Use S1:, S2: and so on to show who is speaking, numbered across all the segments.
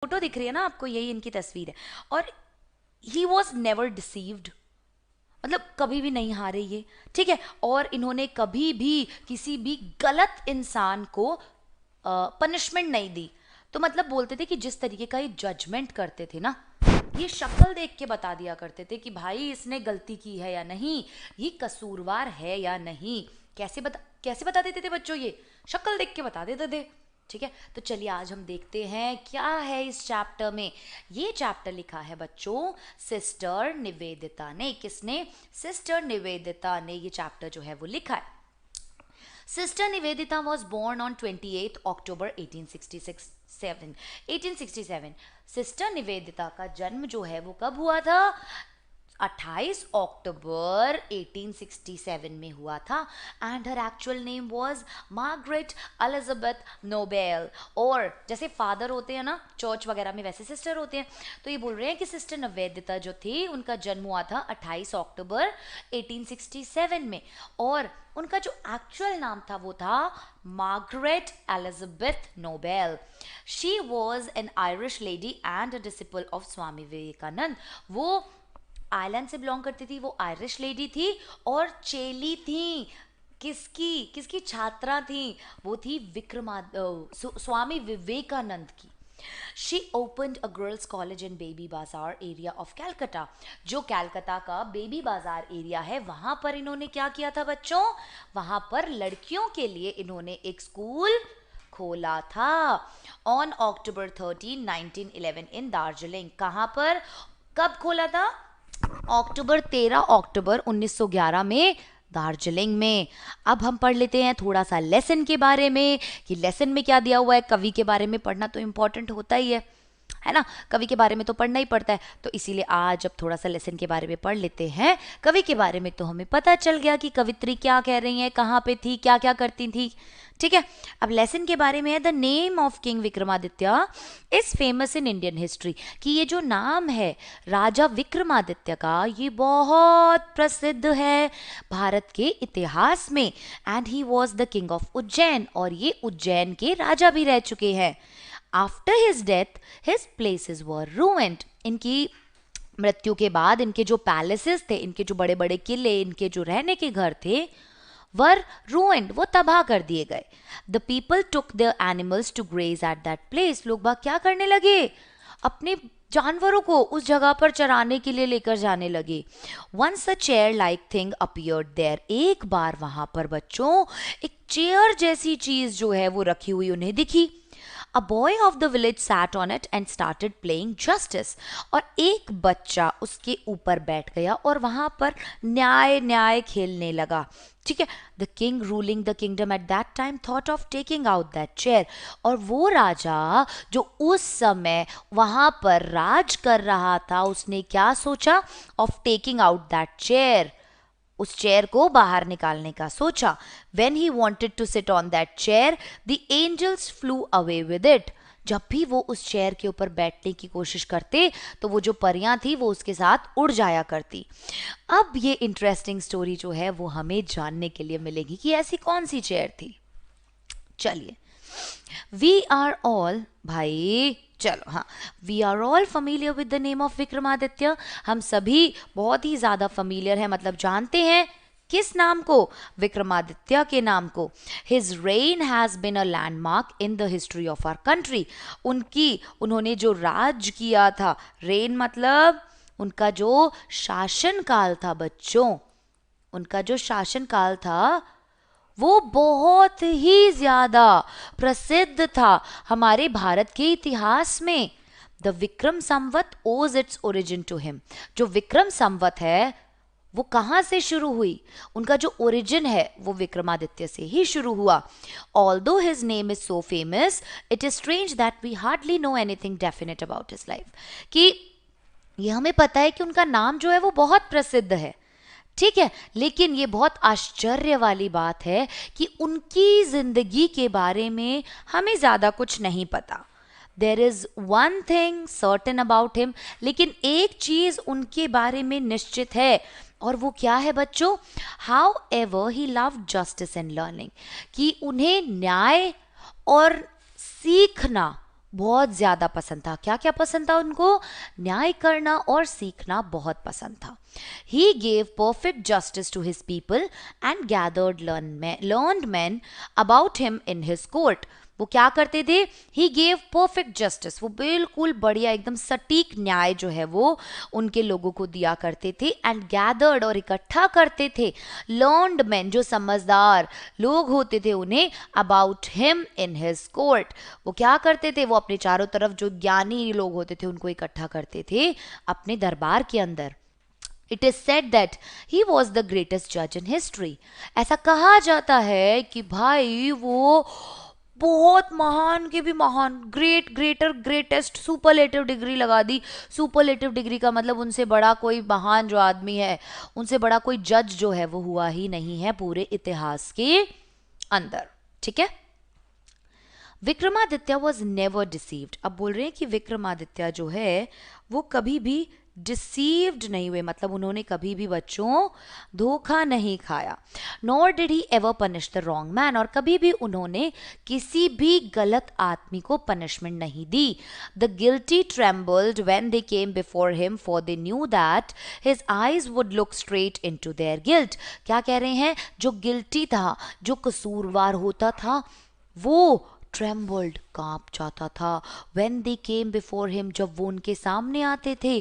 S1: Photo दिख रही है ना आपको, यही इनकी तस्वीर है। और ही वॉज नेवर डिसीव्ड, मतलब कभी भी नहीं हारे ये, ठीक है। और इन्होंने कभी भी किसी भी गलत इंसान को पनिशमेंट नहीं दी। तो मतलब बोलते थे कि जिस तरीके का ये जजमेंट करते थे ना, ये शक्ल देख के बता दिया करते थे कि भाई इसने गलती की है या नहीं, ये कसूरवार है या नहीं। कैसे बता देते थे बच्चों, ये शक्ल देख के बता देते थे, ठीक है। तो चलिए आज हम देखते हैं क्या है इस चैप्टर में। ये चैप्टर लिखा है बच्चों सिस्टर निवेदिता ने। किसने? सिस्टर निवेदिता ने ये चैप्टर जो है वो लिखा है। Sister Nivedita was born on 28th October 1867। Sister Nivedita का जन्म जो है वो कब हुआ था? 28 अक्टूबर 1867 में हुआ था। And her actual name was Margaret Elizabeth Nobel. और जैसे फादर होते हैं ना चर्च वगैरह में, वैसे सिस्टर होते हैं। तो ये बोल रहे हैं कि सिस्टर निवेदिता जो थी उनका जन्म हुआ था 28 अक्टूबर 1867 में। और उनका जो एक्चुअल नाम था वो था Margaret Elizabeth Noble. She was an Irish lady and a disciple of Swami Vivekananda. वो आयरलैंड से बिलोंग करती थी, वो आयरिश लेडी थी और चेली थी। किसकी किसकी छात्रा थी? वो थी स्वामी विवेकानंद की। She opened a girls college in baby बाजार एरिया ऑफ कैलकाटा। जो कैलकाटा का बेबी बाजार एरिया है वहां पर इन्होंने क्या किया था बच्चों? वहां पर लड़कियों के लिए इन्होंने एक स्कूल खोला था। ऑन अक्टूबर 13 1911 इन दार्जिलिंग। कहां पर, कब खोला था? अक्टूबर 13 अक्टूबर 1911 में दार्जिलिंग में। अब हम पढ़ लेते हैं थोड़ा सा लेसन के बारे में कि लेसन में क्या दिया हुआ है। कवि के बारे में पढ़ना तो इम्पोर्टेंट होता ही है ना। कवि के बारे में तो पढ़ना ही पड़ता है। तो इसीलिए आज अब थोड़ा सा लेसन के बारे में पढ़ लेते हैं। कवि के बारे में तो हमें पता चल गया कि कवित्री क्या कह रही हैं, कहाँ पे थी, क्या क्या करती थी, ठीक है। अब लेसन के बारे में है the name of king Vikramaditya is famous in Indian history. कि ये जो नाम है राजा विक्रमादित्य का, ये बहुत प्रसिद्ध है भारत के इतिहास में। And he was the king of Ujjain. और ये उज्जैन के राजा भी रह चुके हैं। After his death his places were ruined. इनकी मृत्यु के बाद इनके जो पैलेसेस थे, इनके जो बड़े बड़े किले, इनके जो रहने के घर थे, वर रूइंड, वो तबाह कर दिए गए। The people took their animals to graze at that place. लोग बाग क्या करने लगे? अपने जानवरों को उस जगह पर चराने के लिए लेकर जाने लगे। Once a chair like thing appeared there. एक बार वहां पर बच्चों एक चेयर जैसी चीज जो है वो रखी हुई उन्हें दिखी। A boy of the village sat on it and started playing justice। और एक बच्चा उसके ऊपर बैठ गया और वहां पर न्याय न्याय खेलने लगा, ठीक है। The king ruling the kingdom at that time thought of taking out that chair. और वो राजा जो उस समय वहां पर राज कर रहा था, उसने क्या सोचा? Of taking out that chair, उस चेयर को बाहर निकालने का सोचा। When he wanted to sit on that chair, the angels flew away with it। जब भी वो उस चेयर के ऊपर बैठने की कोशिश करते तो वो जो परियां थी वो उसके साथ उड़ जाया करती। अब ये इंटरेस्टिंग स्टोरी जो है वो हमें जानने के लिए मिलेगी कि ऐसी कौन सी चेयर थी। चलिए, वी आर ऑल, भाई चलो, हाँ, we are all familiar with the name of Vikramaditya. हम सभी बहुत ही ज्यादा फैमिलियर हैं, मतलब जानते हैं किस नाम को? विक्रमादित्य के नाम को। His reign has been a landmark in the history of our country. उन्होंने जो राज किया था, रेन मतलब उनका जो शासन काल था बच्चों, उनका जो शासन काल था वो बहुत ही ज्यादा प्रसिद्ध था हमारे भारत के इतिहास में। द विक्रम संवत ओज इट्स ओरिजिन टू हिम। जो विक्रम संवत है वो कहां से शुरू हुई? उनका जो ओरिजिन है वो विक्रमादित्य से ही शुरू हुआ। Although his name is so famous it is strange that we hardly know anything definite about his life. कि ये हमें पता है कि उनका नाम जो है वो बहुत प्रसिद्ध है, ठीक है, लेकिन ये बहुत आश्चर्य वाली बात है कि उनकी जिंदगी के बारे में हमें ज्यादा कुछ नहीं पता। There is one thing certain about him. लेकिन एक चीज उनके बारे में निश्चित है, और वो क्या है बच्चों? How ever he love justice and learning. कि उन्हें न्याय और सीखना बहुत ज्यादा पसंद था। क्या क्या पसंद था उनको? न्याय करना और सीखना बहुत पसंद था। He gave perfect justice to his people and gathered learned men about him in his court. वो क्या करते थे? ही गेव परफेक्ट जस्टिस, वो बिल्कुल बढ़िया एकदम सटीक न्याय जो है वो उनके लोगों को दिया करते थे। एंड गैदर्ड, और इकट्ठा करते थे, लर्नड मैन, जो समझदार लोग होते थे उन्हें, about him in his court. वो क्या करते थे? वो अपने चारों तरफ जो ज्ञानी लोग होते थे उनको इकट्ठा करते थे अपने दरबार के अंदर। It is said that he was the greatest जज इन हिस्ट्री। ऐसा कहा जाता है कि भाई वो बहुत महान के भी महान, great, greater, greatest, superlative degree लगा दी। सुपरलेटिव डिग्री का मतलब उनसे बड़ा कोई महान जो आदमी है, उनसे बड़ा कोई जज जो है वो हुआ ही नहीं है पूरे इतिहास के अंदर। ठीक है। Vikramaditya was never deceived. अब बोल रहे हैं कि विक्रमादित्य जो है वो कभी भी डिसीव्ड नहीं हुए, मतलब उन्होंने कभी भी बच्चों धोखा नहीं खाया। Nor did he ever punish the wrong man, और कभी भी उन्होंने किसी भी गलत आदमी को पनिशमेंट नहीं दी। The guilty trembled when they came before him, for they knew that his eyes would look straight into their guilt. क्या कह रहे हैं? जो गिल्टी था, जो कसूरवार होता था, वो ट्रेम्बल्ड, कांप जाता था। when they came before him, जब वो उनके सामने आते थे,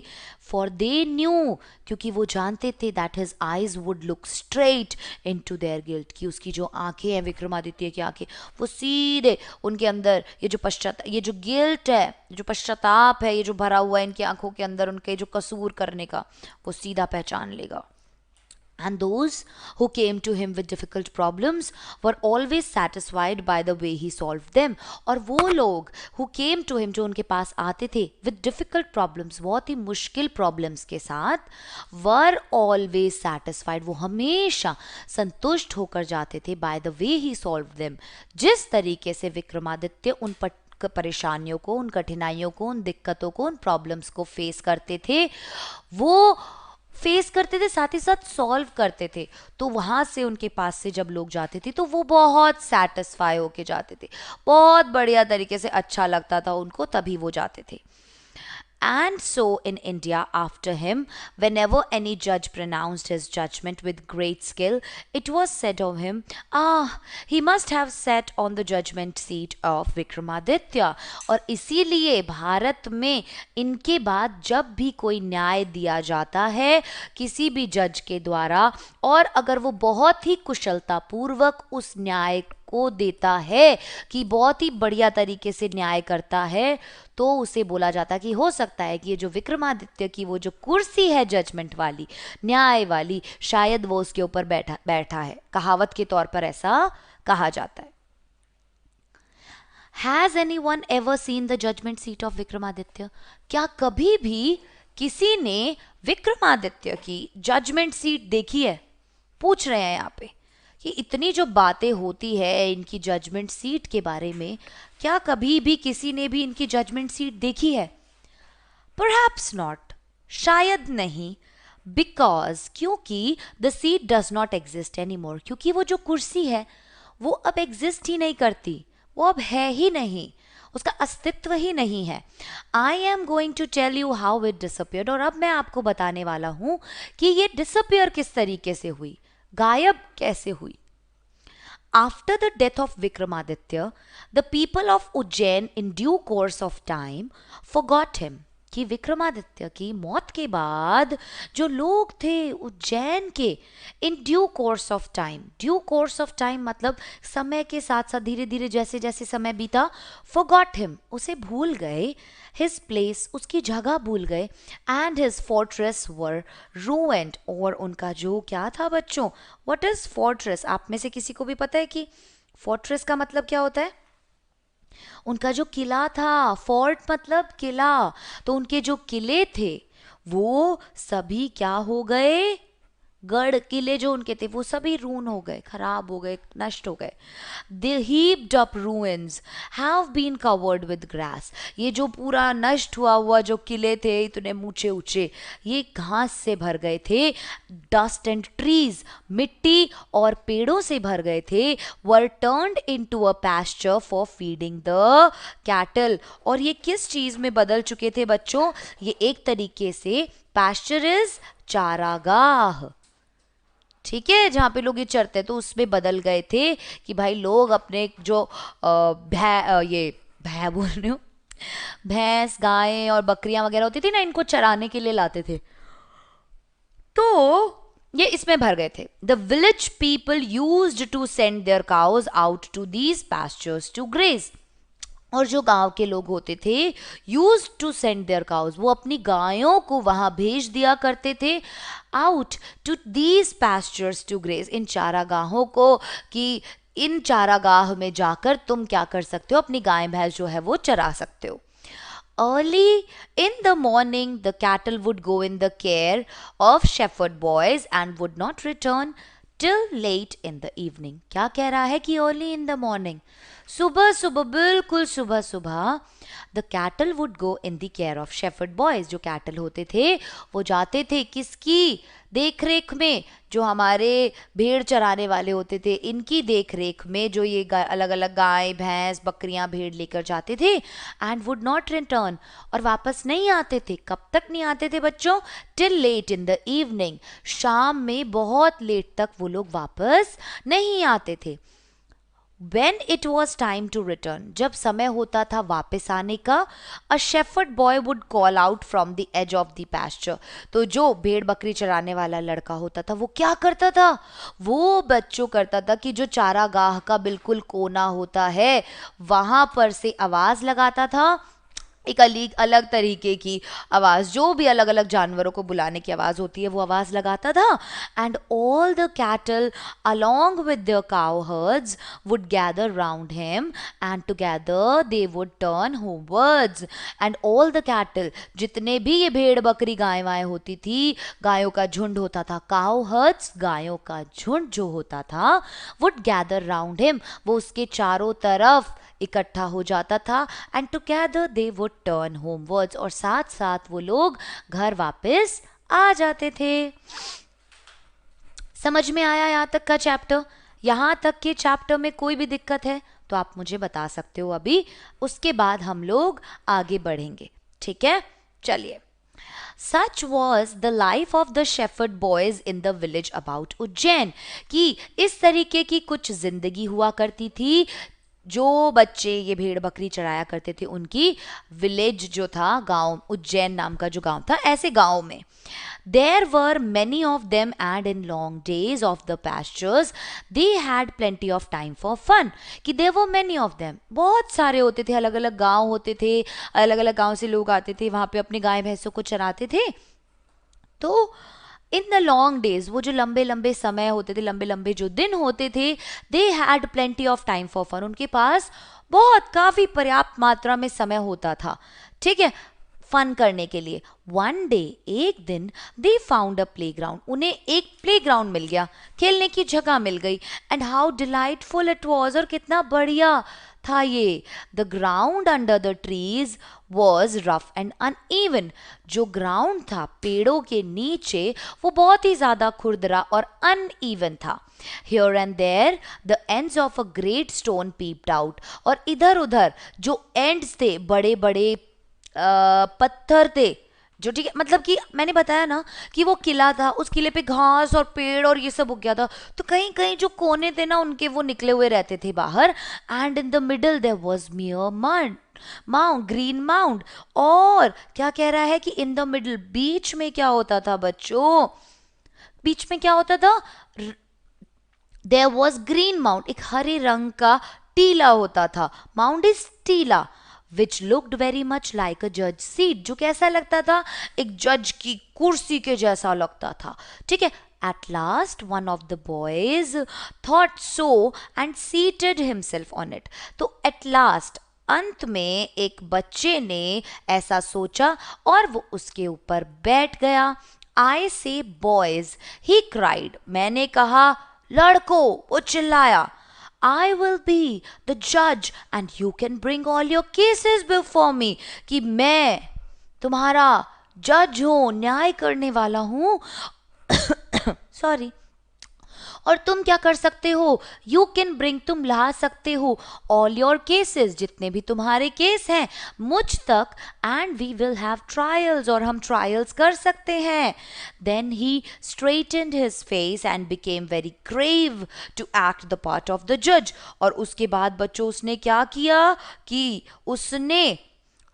S1: for they knew, क्योंकि वो जानते थे, that his eyes would look straight into their guilt, कि उसकी जो आंखें हैं, विक्रमादित्य की आंखें, वो सीधे उनके अंदर ये जो गिल्ट है, जो पश्चाताप है, ये जो भरा हुआ है इनकी आंखों के अंदर, उनके जो कसूर करने का, वो सीधा पहचान लेगा। And those who came to him with difficult problems were always satisfied by the way he solved them. और वो लोग who came to him, जो उनके पास आते थे with difficult problems, बहुत ही मुश्किल problems के साथ, were always satisfied, वो हमेशा संतुष्ट होकर जाते थे by the way he solved them, जिस तरीके से विक्रमादित्य उन परेशानियों को, उन कठिनाइयों को, उन दिक्कतों को, उन प्रॉब्लम्स को फेस करते थे, वो फेस करते थे, साथ ही साथ सॉल्व करते थे। तो वहां से उनके पास से जब लोग जाते थे तो वो बहुत सेटिस्फाई होके जाते थे, बहुत बढ़िया तरीके से अच्छा लगता था उनको, तभी वो जाते थे। And so in India, after him, whenever any judge pronounced his judgment with great skill, it was said of him, he must have sat on the judgment seat of Vikramaditya. और इसीलिए भारत में इनके बाद जब भी कोई न्याय दिया जाता है किसी भी जज के द्वारा, और अगर वो बहुत ही कुशलता पूर्वक उस न्याय को देता है, कि बहुत ही बढ़िया तरीके से न्याय करता है, तो उसे बोला जाता है कि हो सकता है कि ये जो विक्रमादित्य की वो जो कुर्सी है जजमेंट वाली, न्याय वाली, शायद वो उसके ऊपर बैठा है। कहावत के तौर पर ऐसा कहा जाता है। Has anyone ever seen the judgment seat of Vikramaditya? क्या कभी भी किसी ने विक्रमादित्य की जजमेंट सीट देखी है? पूछ रहे हैं यहाँ पे कि इतनी जो बातें होती है इनकी जजमेंट सीट के बारे में, क्या कभी भी किसी ने भी इनकी जजमेंट सीट देखी है? परहैप्स नॉट, शायद नहीं, बिकॉज, क्योंकि the seat does not exist any more, क्योंकि वो जो कुर्सी है वो अब एग्जिस्ट ही नहीं करती, वो अब है ही नहीं, उसका अस्तित्व ही नहीं है। I am going to tell you how it disappeared, और अब मैं आपको बताने वाला हूं कि ये डिसअपियर किस तरीके से हुई, गायब कैसे हुई। After the death of Vikramaditya, the people of Ujjain in due course of time forgot him. कि विक्रमादित्य की मौत के बाद जो लोग थे उज्जैन के, in due course of time, due course of time मतलब समय के साथ साथ धीरे धीरे जैसे जैसे समय बीता, forgot him, उसे भूल गए, his place, उसकी जगह भूल गए, and his fortress were ruined, और उनका जो क्या था बच्चों, what is fortress? आप में से किसी को भी पता है कि fortress का मतलब क्या होता है? उनका जो किला था, फोर्ट मतलब किला, तो उनके जो किले थे वो सभी क्या हो गए? गढ़ किले जो उनके थे वो सभी रून हो गए, खराब हो गए, नष्ट हो गए. The heaped up ruins have been covered with grass. ये जो पूरा नष्ट हुआ हुआ जो किले थे इतने ऊंचे ऊंचे, ये घास से भर गए थे. Dust and trees, मिट्टी और पेड़ों से भर गए थे. Were turned into a pasture for feeding the cattle. और ये किस चीज में बदल चुके थे बच्चों? ये एक तरीके से pasture is चारागाह, ठीक है, जहाँ पे लोग ये चरते तो उसमें बदल गए थे कि भाई लोग अपने जो ये भै बोल रही हूँ, भैंस गायें और बकरियां वगैरह होती थी ना, इनको चराने के लिए लाते थे, तो ये इसमें भर गए थे. The village people used to send their cows out to these pastures to graze. और जो गांव के लोग होते थे, use to send their cows, वो अपनी गायों को वहां भेज दिया करते थे, out to these pastures to graze, इन चारागाहों को, कि इन चारागाह में जाकर तुम क्या कर सकते हो, अपनी गाय भैंस जो है वो चरा सकते हो. Early in the morning, the cattle would go in the care of shepherd boys and would not return till late in the evening. क्या कह रहा है कि early in the morning, सुबह सुबह, बिल्कुल सुबह सुबह, the cattle would go in the care of shepherd boys. जो cattle होते थे वो जाते थे किसकी देख रेख में? जो हमारे भेड़ चराने वाले होते थे इनकी देख रेख में, जो ये अलग अलग गाय भैंस बकरियां भेड़ लेकर जाते थे. एंड वुड नॉट रिटर्न, और वापस नहीं आते थे. कब तक नहीं आते थे बच्चों? Till late in the evening, शाम में बहुत लेट तक वो लोग वापस नहीं आते थे. When it was time to return, जब समय होता था वापस आने का, a shepherd boy would call out from the edge of the pasture. तो जो भेड़ बकरी चराने वाला लड़का होता था वो क्या करता था? वो बच्चों करता था कि जो चारागाह का बिल्कुल कोना होता है वहां पर से आवाज लगाता था, एक अलग तरीके की आवाज, जो भी अलग अलग जानवरों को बुलाने की आवाज होती है वो आवाज लगाता था. And all the cattle along with their cow herds would gather round him and together they would turn homewards. and all the cattle, जितने भी ये भेड़ बकरी गाय वाय होती थी, गायों का झुंड होता था, cow herds, गायों का झुंड जो होता था, would gather round him, वो उसके चारों तरफ इकट्ठा हो जाता था. And together they would turn homewards, और साथ साथ वो लोग घर वापस आ जाते थे. समझ में आया यहाँ तक का चैप्टर? यहाँ तक के चैप्टर में कोई भी दिक्कत है तो आप मुझे बता सकते हो अभी, उसके बाद हम लोग आगे बढ़ेंगे, ठीक है? चलिए. Such was the life of the shepherd boys in the village about Ujjain, कि इस तरीके की कुछ जिंदगी हुआ करती थी जो बच्चे ये भेड़ बकरी चराया करते थे उनकी विलेज जो था, गांव, उज्जैन नाम का जो गांव था, ऐसे गांव में. There were many of them and in long days of the pastures they had plenty of time for fun. कि there were many of them, बहुत सारे होते थे, अलग अलग गांव होते थे, अलग अलग गांव से लोग आते थे, वहां पे अपने गाय भैंसों को चराते थे. तो इन द लॉन्ग डेज, वो जो लंबे लंबे समय होते थे, लंबे लंबे जो दिन होते थे, they had plenty of time for fun, उनके पास बहुत काफी पर्याप्त मात्रा में समय होता था, ठीक है, फन करने के लिए. वन डे, एक दिन, दे फाउंड अ प्लेग्राउंड, उन्हें एक प्लेग्राउंड मिल गया, खेलने की जगह मिल गई. And how delightful it was, और कितना बढ़िया था ये. The ground under the trees was rough and uneven, जो ग्राउंड था पेड़ों के नीचे वो बहुत ही ज्यादा खुरदरा और अनइवन था. Here and there the ends of a great stone peeped out, और इधर उधर जो एंड्स थे, बड़े बड़े पत्थर थे जो, ठीक है, मतलब कि मैंने बताया ना कि वो किला था, उस किले पे घास और पेड़ और ये सब हो गया था, तो कहीं कहीं जो कोने थे ना उनके वो निकले हुए रहते थे बाहर. And in the middle there was mere mud mount, green mount. और क्या कह रहा है कि इन द मिडल, बीच में क्या होता था बच्चों? बीच में क्या होता था? देयर वाज ग्रीन माउंट, एक हरे रंग का टीला होता था. माउंट इज टीला, which looked very much like a judge seat, जो कैसा लगता था? एक जज की कुर्सी के जैसा लगता था, ठीक है. At last one of the boys thought so and seated himself on it. तो at last, अंत में एक बच्चे ने ऐसा सोचा और वो उसके ऊपर बैठ गया. I say boys, he cried. मैंने कहा लड़कों, वो चिल्लाया. I will be the judge and you can bring all your cases before me. कि मैं तुम्हारा जज हूँ, न्याय करने वाला हूँ. सॉरी. और तुम क्या कर सकते हो? यू कैन ब्रिंग, तुम ला सकते हो ऑल योर केसेस, जितने भी तुम्हारे केस हैं, मुझ तक. And we will have trials, और हम ट्रायल्स कर सकते हैं. Then he straightened his face and became very grave to act the part of the जज. और उसके बाद बच्चों उसने क्या किया कि उसने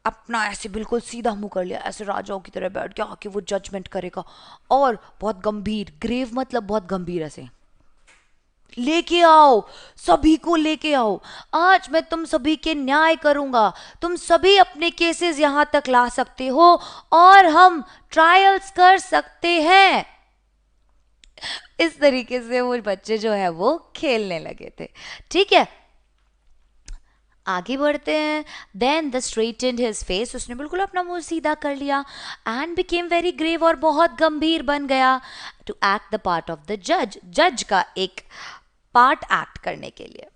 S1: अपना ऐसे बिल्कुल सीधा मुंह कर लिया, ऐसे राजाओं की तरह बैठ गया कि वो जजमेंट करेगा. और बहुत गंभीर, ग्रेव मतलब बहुत गंभीर, ऐसे लेके आओ, सभी को लेके आओ, आज मैं तुम सभी के न्याय करूंगा, तुम सभी अपने केसेस यहां तक ला सकते हो और हम ट्रायल्स कर सकते हैं. इस तरीके से वो बच्चे जो है वो खेलने लगे थे. ठीक है, आगे बढ़ते हैं. देन द स्ट्रेटेंड हिज फेस, उसने बिल्कुल अपना मुंह सीधा कर लिया. एंड बिकेम वेरी ग्रेव, और बहुत गंभीर बन गया. To act the part of the जज, जज का एक पार्ट एक्ट करने के लिए.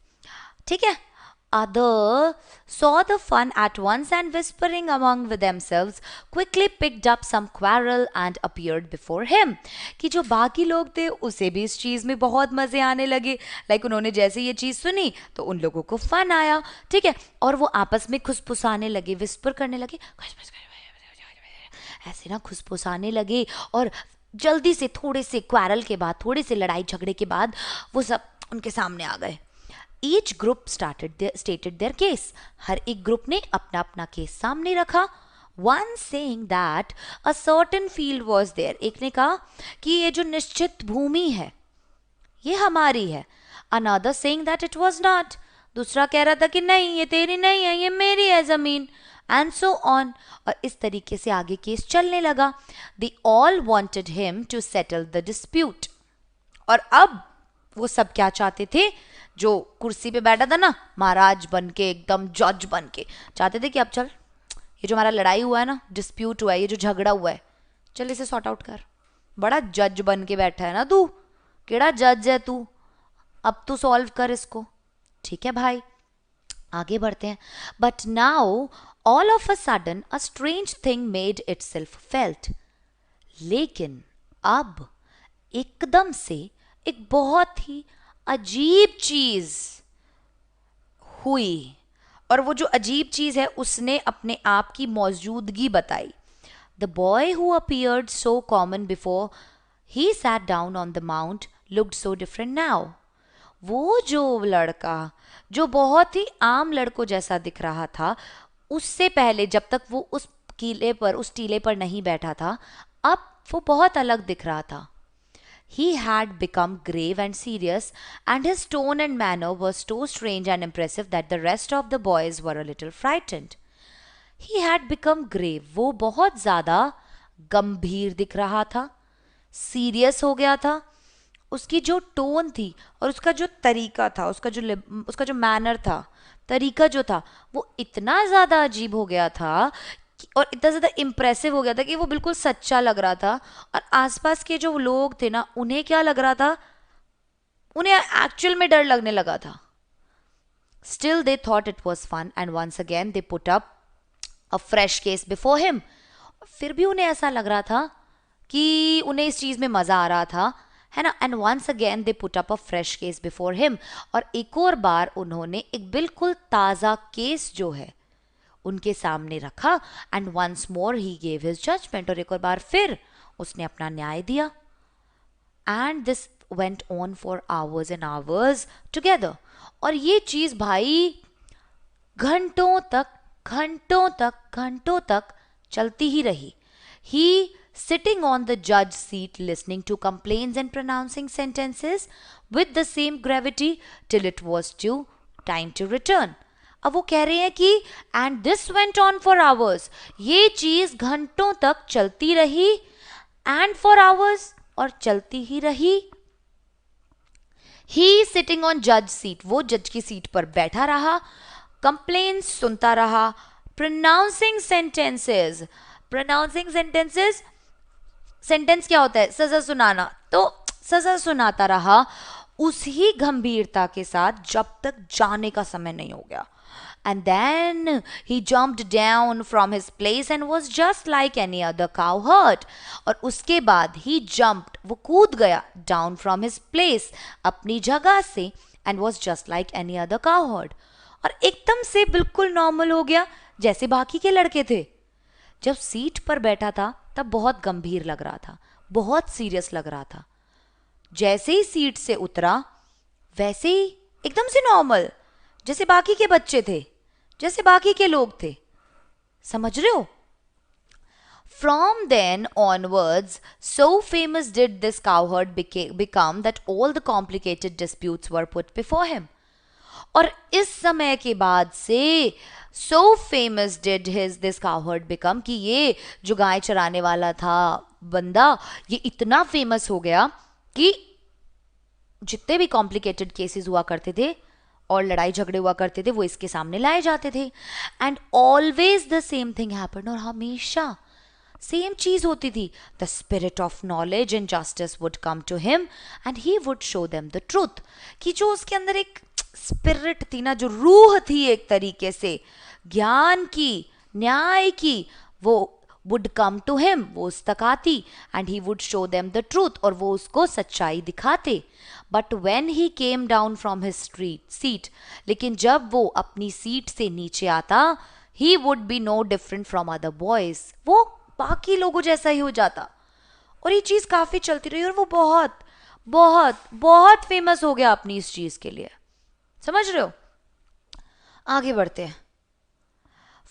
S1: ठीक है. Other saw the fun at once and whispering among themselves quickly picked up some quarrel and appeared before him. कि जो बाकी लोग थे उसे भी इस चीज़ में बहुत मज़े आने लगे. लाइक उन्होंने जैसे ये चीज़ सुनी तो उन लोगों को फन आया. ठीक है. और वो आपस में खुसफुसाने लगे, विस्पर करने लगे, ऐसे ना खुसफुसाने लगे. और जल्दी से थोड़े से क्वारल के बाद, थोड़े से लड़ाई झगड़े के बाद वो सब उनके सामने आ गए. Each group stated their case. हर एक ग्रुप ने अपना अपना केस सामने रखा. One saying that a certain field was there. एक ने कहा कि ये जो निश्चित भूमि है ये हमारी है. Another saying that it was not. दूसरा कह रहा था कि नहीं, ये तेरी नहीं है, ये मेरी है जमीन. And so on. और इस तरीके से आगे केस चलने लगा. They all wanted him to settle the dispute. और अब वो सब क्या चाहते थे? जो कुर्सी पे बैठा था ना, महाराज बन के, एकदम जज बन के, चाहते थे कि अब चल, ये जो हमारा लड़ाई हुआ है ना, डिस्प्यूट हुआ है, ये जो झगड़ा हुआ है, चल इसे सॉर्ट आउट कर. बड़ा जज बन के बैठा है ना तू, केड़ा जज है तू, अब तू सॉल्व कर इसको. ठीक है भाई, आगे बढ़ते हैं. But now all of a sudden a strange thing made itself felt. लेकिन अब एकदम से एक बहुत ही अजीब चीज हुई. और वो जो अजीब चीज है उसने अपने आप की मौजूदगी बताई. The boy who appeared so common before he sat down on the mount looked so different now. वो जो लड़का जो बहुत ही आम लड़कों जैसा दिख रहा था उससे पहले, जब तक वो उस टीले पर नहीं बैठा था, अब वो बहुत अलग दिख रहा था. He had become grave and serious, and his tone and manner was so strange and impressive that the rest of the boys were a little frightened. He had become grave. वो बहुत ज़्यादा गंभीर दिख रहा था, सीरियस हो गया था. उसकी जो टोन थी और उसका जो तरीका था, उसका जो मैनर था, तरीका जो था, वो इतना ज़्यादा अजीब हो गया था और इतना ज़्यादा इम्प्रेसिव हो गया था कि वो बिल्कुल सच्चा लग रहा था. और आसपास के जो लोग थे ना, उन्हें क्या लग रहा था? उन्हें एक्चुअल में डर लगने लगा था. Still they thought it was fun and once again they put up a fresh case before him. फिर भी उन्हें ऐसा लग रहा था कि उन्हें इस चीज़ में मज़ा आ रहा था, है ना. And once again they put up a fresh case before him. और एक और बार उन्होंने एक बिल्कुल ताज़ा केस जो है उनके सामने रखा. And once more he gave his judgement. और एक और बार फिर उसने अपना न्याय दिया. And this went on for hours and hours together. और ये चीज़ भाई घंटों तक चलती ही रही. ही sitting on the judge seat listening to complaints and pronouncing sentences with the same gravity till it was due time to return. अब वो कह रहे हैं कि and this went on for hours. ये चीज घंटों तक चलती रही. and for hours, और चलती ही रही. He sitting on judge seat, वो जज की सीट पर बैठा रहा, complaints सुनता रहा, pronouncing sentences सेंटेंस क्या होता है, सजा सुनाना, तो सजा सुनाता रहा उसी गंभीरता के साथ जब तक जाने का समय नहीं हो गया. And then he jumped down from his place and was just like any other cowherd. और उसके बाद he jumped, वो कूद गया, down from his place, अपनी जगह से, and was just like any other cowherd. और एकदम से बिल्कुल नॉर्मल हो गया जैसे बाकी के लड़के थे. जब सीट पर बैठा था तब बहुत गंभीर लग रहा था, बहुत सीरियस लग रहा था. जैसे ही सीट से उतरा वैसे ही एकदम से नॉर्मल, जैसे बाकी के बच्चे थे, जैसे बाकी के लोग थे. समझ रहे हो? From then onwards, so famous did this cowherd become that all the complicated disputes were put before him. और इस समय के बाद से so famous did this cowherd become कि ये जो गाय चराने वाला था बंदा, ये इतना फेमस हो गया कि जितने भी कॉम्प्लिकेटेड केसेस हुआ करते थे और लड़ाई झगड़े हुआ करते थे वो इसके सामने लाए जाते थे. And always the same thing happened, और हमेशा सेम चीज होती थी. The spirit of knowledge and justice would come to him and he would show them the truth. कि जो उसके अंदर एक स्पिरिट थी ना, जो रूह थी एक तरीके से ज्ञान की, न्याय की, वो would come to him, वो उस तक आती, and he would show them the truth, और वो उसको सच्चाई दिखाते. But when he came down from his seat, लेकिन जब वो अपनी सीट से नीचे आता, he would be no different from other boys, वो बाकी लोगों जैसा ही हो जाता. और ये चीज काफी चलती रही और वो बहुत बहुत बहुत फेमस हो गया अपनी इस चीज के लिए. समझ रहे हो? आगे बढ़ते हैं.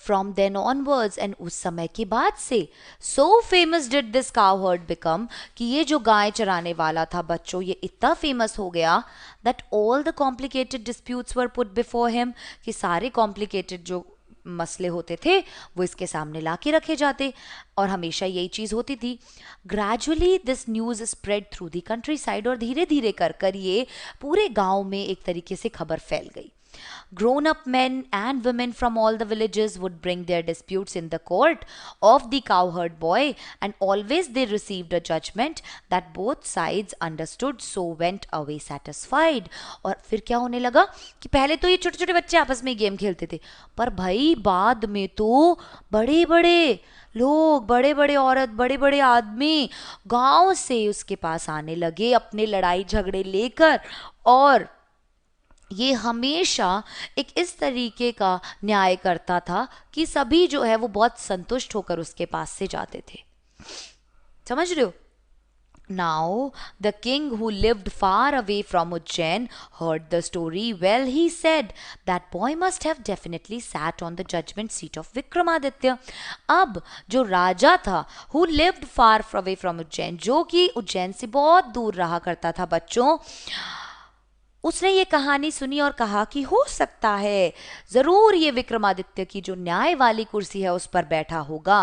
S1: From then onwards, and उस समय के बाद से so famous did this cowherd become कि ये जो गाय चराने वाला था बच्चों, ये इतना फेमस हो गया that all the complicated disputes were put before him, कि सारे complicated जो मसले होते थे वो इसके सामने ला के रखे जाते. और हमेशा यही चीज होती थी. Gradually this news spread through the country side, और धीरे धीरे कर कर ये पूरे गांव में एक तरीके से खबर फैल गई. Grown-up men and women from all the villages would bring their disputes in the court of the cowherd boy, and always they received a judgment that both sides understood, so went away satisfied. और फिर क्या होने लगा कि पहले तो ये छोटे छोटे बच्चे आपस में गेम खेलते थे, पर भाई बाद में तो बड़े बड़े लोग, बड़े बड़े औरत, बड़े बड़े आदमी गांव से उसके पास आने लगे अपने लड़ाई झगड़े लेकर. और ये हमेशा एक इस तरीके का न्याय करता था कि सभी जो है वो बहुत संतुष्ट होकर उसके पास से जाते थे. समझ रहे हो? Now the king who lived far away from Ujjain heard the story. Well, he said that boy must have definitely sat on the judgment seat of Vikramaditya. अब जो राजा था who lived far away from Ujjain, जो कि उज्जैन से बहुत दूर रहा करता था बच्चों, उसने ये कहानी सुनी और कहा कि हो सकता है जरूर ये विक्रमादित्य की जो न्याय वाली कुर्सी है उस पर बैठा होगा.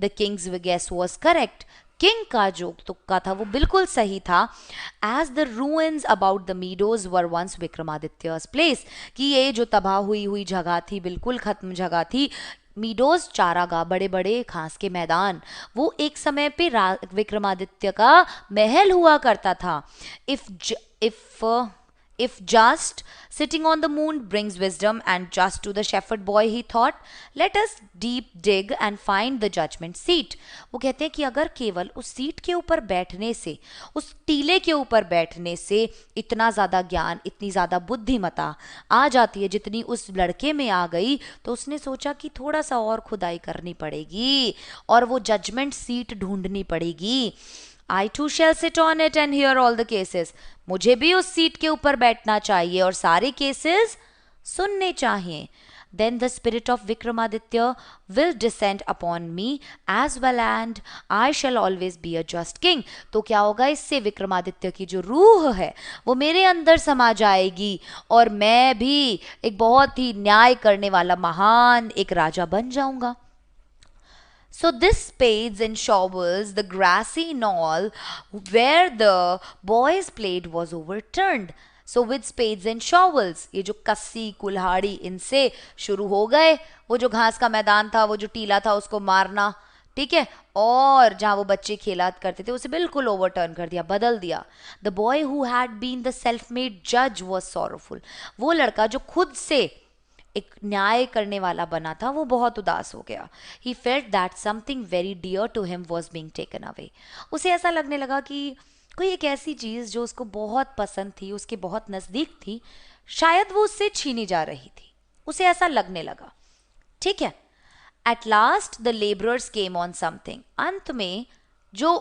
S1: The king's guess was correct. King का जो तुक्का था वो बिल्कुल सही था. As the ruins about the meadows were once Vikramaditya's place, कि ये जो तबाह हुई हुई जगह थी, बिल्कुल खत्म जगह थी, मीडोज चारागाह, बड़े बड़े घास के मैदान, वो एक समय पे विक्रमादित्य का महल हुआ करता था. If just sitting on the moon brings wisdom and just to the shepherd boy, he thought, let us deep dig and find the judgment seat. वो कहते हैं कि अगर केवल उस सीट के ऊपर बैठने से, उस टीले के ऊपर बैठने से इतना ज़्यादा ज्ञान, इतनी ज़्यादा बुद्धिमता आ जाती है जितनी उस लड़के में आ गई, तो उसने सोचा कि थोड़ा सा और खुदाई करनी पड़ेगी और वो जजमेंट सीट ढूंढनी पड़ेगी. I too shall sit on it and hear all the cases. मुझे भी उस सीट के ऊपर बैठना चाहिए और सारे केसेस सुनने चाहिए. Then the spirit of Vikramaditya will descend upon me as well, and I shall always be a just king. तो क्या होगा, इससे विक्रमादित्य की जो रूह है वो मेरे अंदर समा जाएगी और मैं भी एक बहुत ही न्याय करने वाला महान एक राजा बन जाऊंगा. So this spades and shovels, the grassy knoll where the boys played was overturned. So with spades and shovels, ये जो कस्सी कुल्हाड़ी इनसे शुरू हो गए वो जो घास का मैदान था, वो जो टीला था, उसको मारना, ठीक है, और जहां वो बच्चे खेला करते थे उसे बिल्कुल ओवरटर्न कर दिया, बदल दिया. The boy who had been the self made जज वॉज सॉरोफुल. वो लड़का जो खुद से एक न्याय करने वाला बना था वो बहुत उदास हो गया. He felt that something very dear to him was being taken away. उसे ऐसा लगने लगा कि कोई एक ऐसी चीज जो उसको बहुत पसंद थी, उसके बहुत नजदीक थी, शायद वो उससे छीनी जा रही थी. उसे ऐसा लगने लगा. ठीक है. At last the labourers came on something. अंत में जो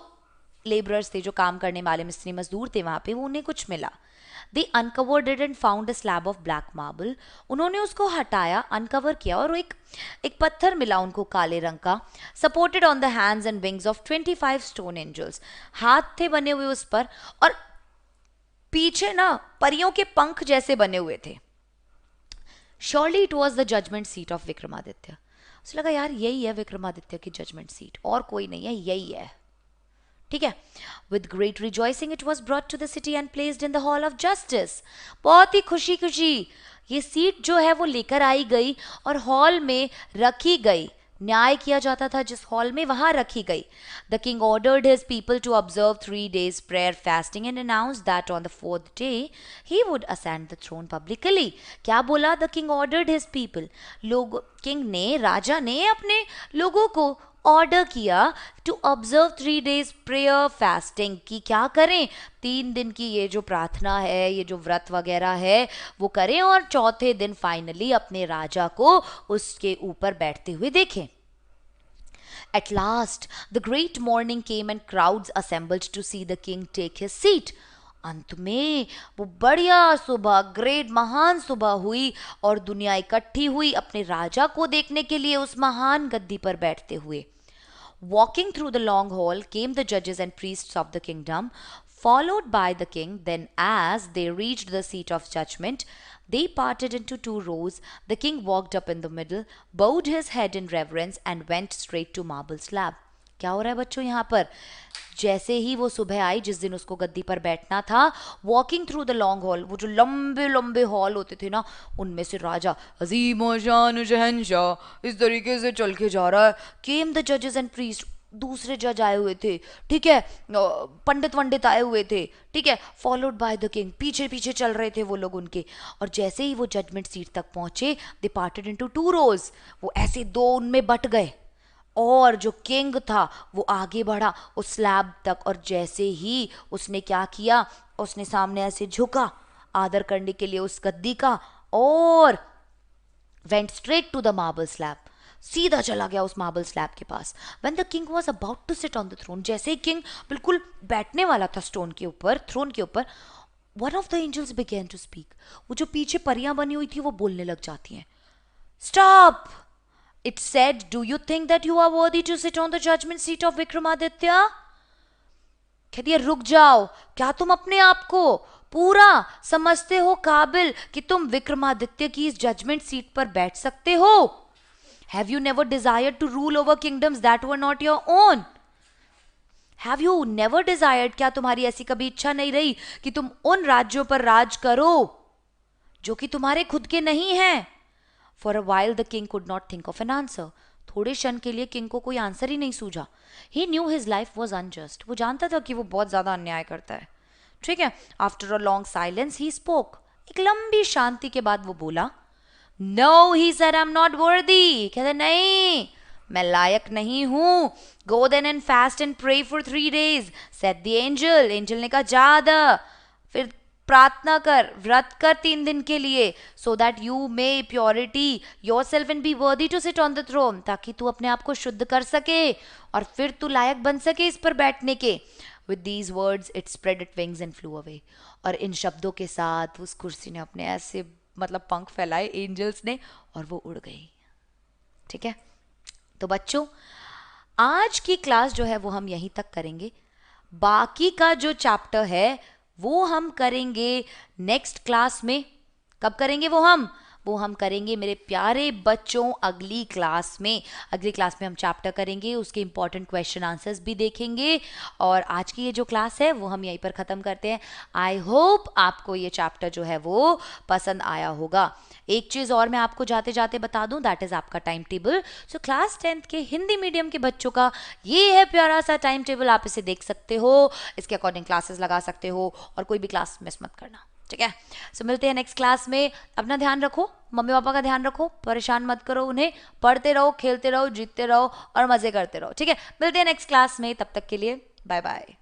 S1: लेबरर्स थे, जो काम करने वाले मिस्त्री मजदूर थे वहां पे, वो उन्हें कुछ मिला. They uncovered it and found a slab of black marble. उन्होंने उसको हटाया, अनकवर किया, और एक पत्थर मिला उनको काले रंग का. Supported on the hands and wings of 25 stone angels. हाथ थे बने हुए उस पर, और पीछे ना परियों के पंख जैसे बने हुए थे. Surely it was the judgement seat of Vikramaditya. उसे लगा यार यही है विक्रमादित्य की जजमेंट सीट, और कोई नहीं है, यही है. ठीक है. With great rejoicing it was brought to the city and placed in the hall of justice. बहुत ही खुशी खुशी ये सीट जो है वो लेकर आई गई और हॉल में रखी गई. न्याय किया जाता था जिस हॉल में, वहां रखी गई. The king ordered his people to observe 3 days prayer fasting and announced that on the 4th day he would ascend the throne publicly. क्या बोला? The king ordered his people. लोग, किंग ने, राजा ने अपने लोगों को ऑर्डर किया to observe 3 days prayer fasting, की क्या करें, 3 दिन की ये जो प्रार्थना है, ये जो व्रत वगैरह है वो करें, और चौथे दिन फाइनली अपने राजा को उसके ऊपर बैठते हुए देखें. At last the great morning came and crowds assembled to see the king take his seat. अंत में वो बढ़िया सुबह, ग्रेट महान सुबह हुई और दुनिया इकट्ठी हुई अपने राजा को देखने के लिए उस महान गद्दी पर बैठते हुए. Walking through the long hall came the judges and priests of the kingdom, followed by the king. Then, as they reached the seat of judgment, they parted into 2 rows. The king walked up in the middle, bowed his head in reverence, and went straight to marble slab. क्या हो रहा है बच्चों यहाँ पर? जैसे ही वो सुबह आई जिस दिन उसको गद्दी पर बैठना था, walking through the long haul, वो जो लंबे लंबे हॉल होते थे ना, उनमें से राजा अजीम शान शहंशाह इस तरीके से चल के जा रहा है. केम द जजेस एंड प्रीस्ट. दूसरे जज आए हुए थे, ठीक है, पंडित वंडित आए हुए थे, ठीक है, फॉलोड बाय द किंग. पीछे पीछे चल रहे थे वो लोग उनके. और जैसे ही वो जजमेंट सीट तक पहुंचे, दे पार्टेड इनटू 2 rows. वो ऐसे 2 उनमें बट गए, और जो किंग था वो आगे बढ़ा उस स्लैब तक. और जैसे ही उसने क्या किया, उसने सामने ऐसे झुका आदर करने के लिए उस गद्दी का, और went straight to the marble slab. सीधा चला गया उस मार्बल स्लैब के पास. When the king was about to sit on the throne, जैसे ही किंग बिल्कुल बैठने वाला था स्टोन के ऊपर, थ्रोन के ऊपर, one of the angels began to speak. वो जो पीछे परियां बनी हुई थी वो बोलने लग जाती हैं. Stop! It said, do you think that you are worthy to sit on the judgment seat of Vikramaditya? कहती है रुक जाओ, क्या तुम अपने आप को पूरा समझते हो काबिल कि तुम विक्रमादित्य की इस जजमेंट सीट पर बैठ सकते हो? Have you never desired to rule over kingdoms that were not your own? Have you never desired, क्या तुम्हारी ऐसी कभी इच्छा नहीं रही कि तुम उन राज्यों पर राज करो जो कि तुम्हारे खुद के नहीं हैं? For a while the king could not think of an answer. थोड़े क्षण के लिए किंग को कोई आंसर ही नहीं सूझा. He knew his life was unjust. वो जानता था कि वो बहुत ज्यादा अन्याय करता है. ठीक है. After a long silence he spoke. एक लंबी शांति के बाद वो बोला. No, he said, I'm not worthy. कहते नहीं, मैं लायक नहीं हूं. Go then and fast and pray for 3 days, said the angel. Angel ने कहा जा, फिर प्रार्थना कर, व्रत कर 3 दिन के लिए, so that you may purify yourself and be worthy to sit on the throne, ताकि तू अपने आप को शुद्ध कर सके और फिर तू लायक बन सके इस पर बैठने के. With these words it spread it wings and flu away. और इन शब्दों के साथ उस कुर्सी ने अपने ऐसे मतलब पंख फैलाए एंजल्स ने, और वो उड़ गई. ठीक है. तो बच्चों आज की क्लास जो है वो हम यहीं तक करेंगे. बाकी का जो चैप्टर है वो हम करेंगे नेक्स्ट क्लास में. कब करेंगे वो वो हम करेंगे मेरे प्यारे बच्चों अगली क्लास में। अगली क्लास में हम चैप्टर करेंगे, उसके इंपॉर्टेंट क्वेश्चन आंसर्स भी देखेंगे। और आज की ये जो क्लास है वो हम यहीं पर ख़त्म करते हैं। आई होप आपको ये चैप्टर जो है वो पसंद आया होगा। एक चीज़ और मैं आपको जाते जाते बता दूं, दैट इज़ आपका time table. So class 10th के हिंदी मीडियम के बच्चों का ये है प्यारा सा टाइम टेबल, आप इसे देख सकते हो, इसके अकॉर्डिंग क्लासेस लगा सकते हो और कोई भी क्लास मिस मत करना, ठीक है। सो मिलते हैं नेक्स्ट क्लास में। अपना ध्यान रखो, मम्मी पापा का ध्यान रखो, परेशान मत करो उन्हें, पढ़ते रहो, खेलते रहो, जीतते रहो और मज़े करते रहो, ठीक है। मिलते हैं नेक्स्ट क्लास में, तब तक के लिए बाय बाय।